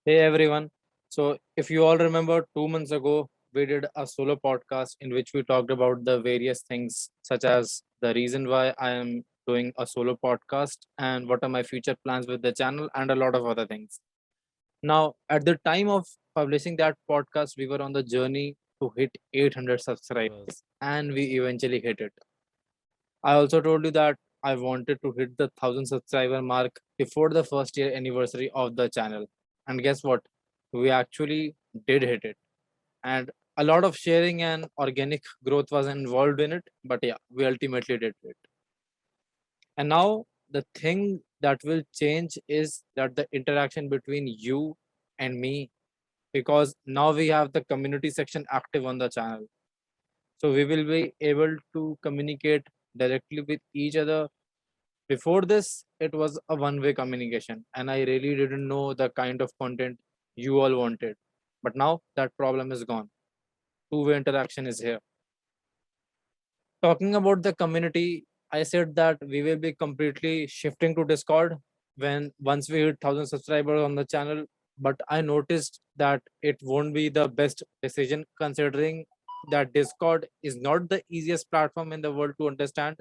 Hey everyone. So, if you all remember, 2 months ago, we did a solo podcast in which we talked about the various things, such as the reason why I am doing a solo podcast and what are my future plans with the channel, and a lot of other things. Now, at the time of publishing that podcast, we were on the journey to hit 800 subscribers, and we eventually hit it. I also told you that I wanted to hit the 1000 subscriber mark before the first year anniversary of the channel. And guess what? We actually did hit it. And a lot of sharing and organic growth was involved in it. But yeah, we ultimately did it. And now the thing that will change is that the interaction between you and me, because now we have the community section active on the channel. So we will be able to communicate directly with each other. Before this, it was a one-way communication, and I really didn't know the kind of content you all wanted. But now that problem is gone. Two-way interaction is here. Talking about the community, I said that we will be completely shifting to Discord when once we hit 1000 subscribers on the channel. But I noticed that it won't be the best decision considering that Discord is not the easiest platform in the world to understand,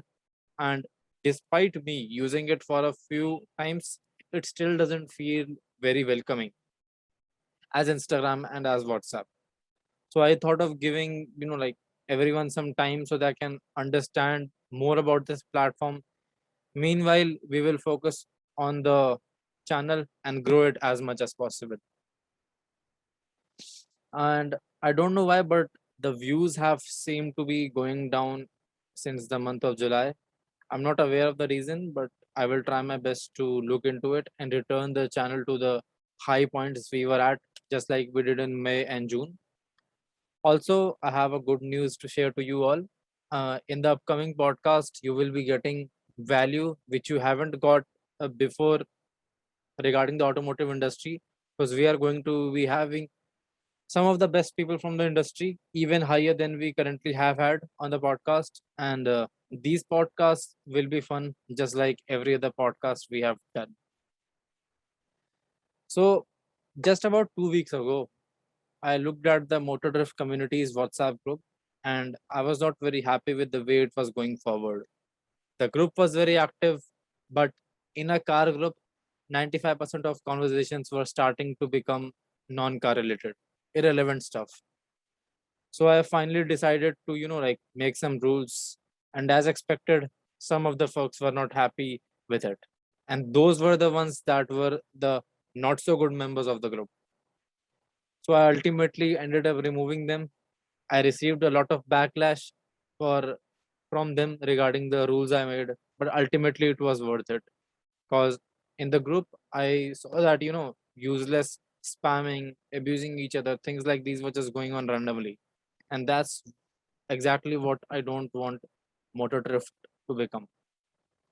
and despite me using it for a few times, it still doesn't feel very welcoming as Instagram and as WhatsApp. So I thought of giving, like everyone some time so they can understand more about this platform. Meanwhile, we will focus on the channel and grow it as much as possible. And I don't know why, but the views have seemed to be going down since the month of July. I'm not aware of the reason, but I will try my best to look into it and return the channel to the high points we were at, just like we did in May and June. Also, I have a good news to share to you all. In the upcoming podcast, you will be getting value which you haven't got before regarding the automotive industry, because we are going to be having some of the best people from the industry, even higher than we currently have had on the podcast. And these podcasts will be fun, just like every other podcast we have done. So, just about 2 weeks ago, I looked at the Motordrift community's WhatsApp group, and I was not very happy with the way it was going forward. The group was very active, but in a car group, 95% of conversations were starting to become non car related, irrelevant stuff. So I finally decided to, make some rules. And as expected, some of the folks were not happy with it. And those were the ones that were the not so good members of the group. So I ultimately ended up removing them. I received a lot of backlash for from them regarding the rules I made, but ultimately it was worth it. Because in the group, I saw that, useless spamming, abusing each other, things like these were just going on randomly. And that's exactly what I don't want Motor Drift to become.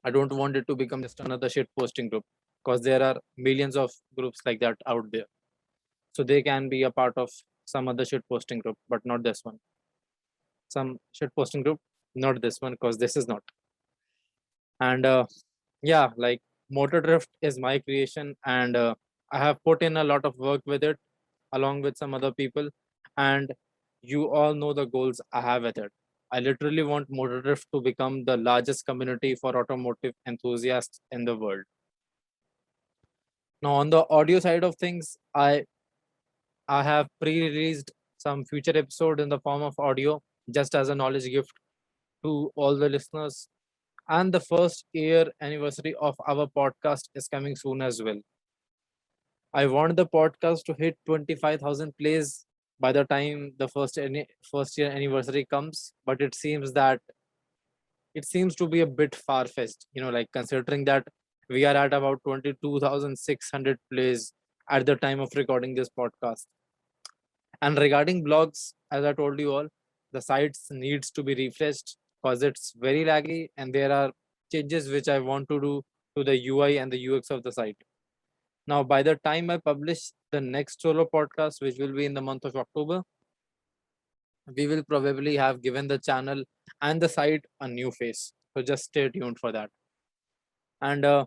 I don't want it to become just another shit posting group, because there are millions of groups like that out there. So they can be a part of some other shit posting group, but not this one. Some shit posting group, not this one, because this is not. And yeah, like Motor Drift is my creation, and I have put in a lot of work with it along with some other people. And you all know the goals I have with it. I literally want Motordrift to become the largest community for automotive enthusiasts in the world. Now, on the audio side of things, I have pre-released some future episode in the form of audio, just as a knowledge gift to all the listeners. And the first year anniversary of our podcast is coming soon as well. I want the podcast to hit 25,000 plays by the time the first year anniversary comes, but it seems to be a bit far fetched, like considering that we are at about 22,600 plays at the time of recording this podcast. And regarding blogs, as I told you all, the sites needs to be refreshed because it's very laggy and there are changes which I want to do to the UI and the UX of the site. Now, by the time I publish the next solo podcast, which will be in the month of October, we will probably have given the channel and the site a new face. So just stay tuned for that. And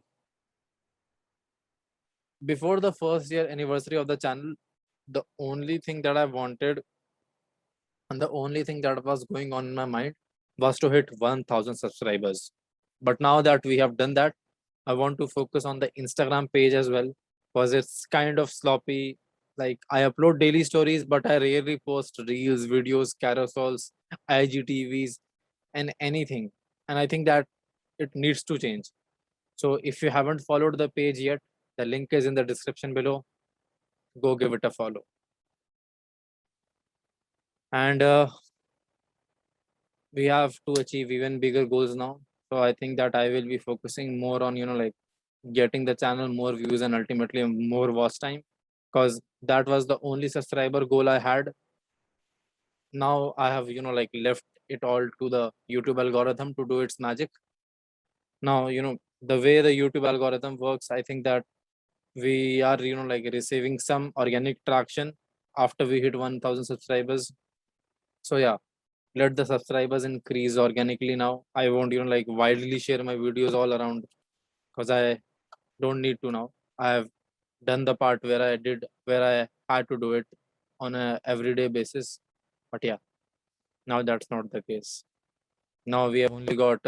before the first year anniversary of the channel, the only thing that I wanted and the only thing that was going on in my mind was to hit 1000 subscribers. But now that we have done that, I want to focus on the Instagram page as well because it's kind of sloppy. Like I upload daily stories, but I rarely post reels, videos, carousels, IGTVs, and anything. And I think that it needs to change. So if you haven't followed the page yet, the link is in the description below. Go give it a follow. And we have to achieve even bigger goals now. So I think that I will be focusing more on, like getting the channel more views and ultimately more watch time because that was the only subscriber goal I had. Now I have, like left it all to the YouTube algorithm to do its magic. Now, the way the YouTube algorithm works, I think that we are, like receiving some organic traction after we hit 1000 subscribers. So yeah, let the subscribers increase organically now. I won't, like widely share my videos all around because I don't need to now. I have done the part where I had to do it on a everyday basis. But yeah, now that's not the case. Now we have only got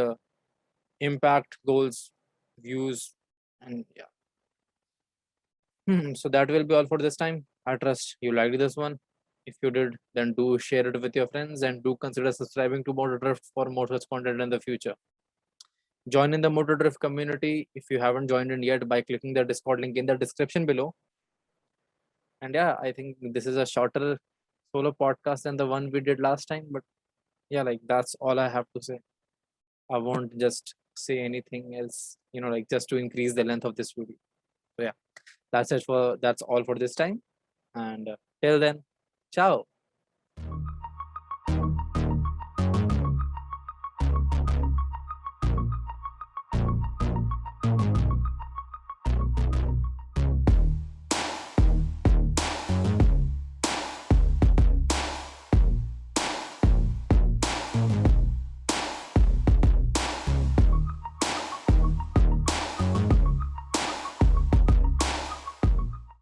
impact goals, views, and yeah. So that will be all for this time. I trust you liked this one. If you did, then do share it with your friends and do consider subscribing to Motordrift for more such content in the future. Join in the Motordrift community if you haven't joined in yet by clicking the Discord link in the description below. And yeah, I think this is a shorter solo podcast than the one we did last time. But yeah, like that's all I have to say. I won't just say anything else, like just to increase the length of this video. So yeah, that's all for this time. And till then, ciao.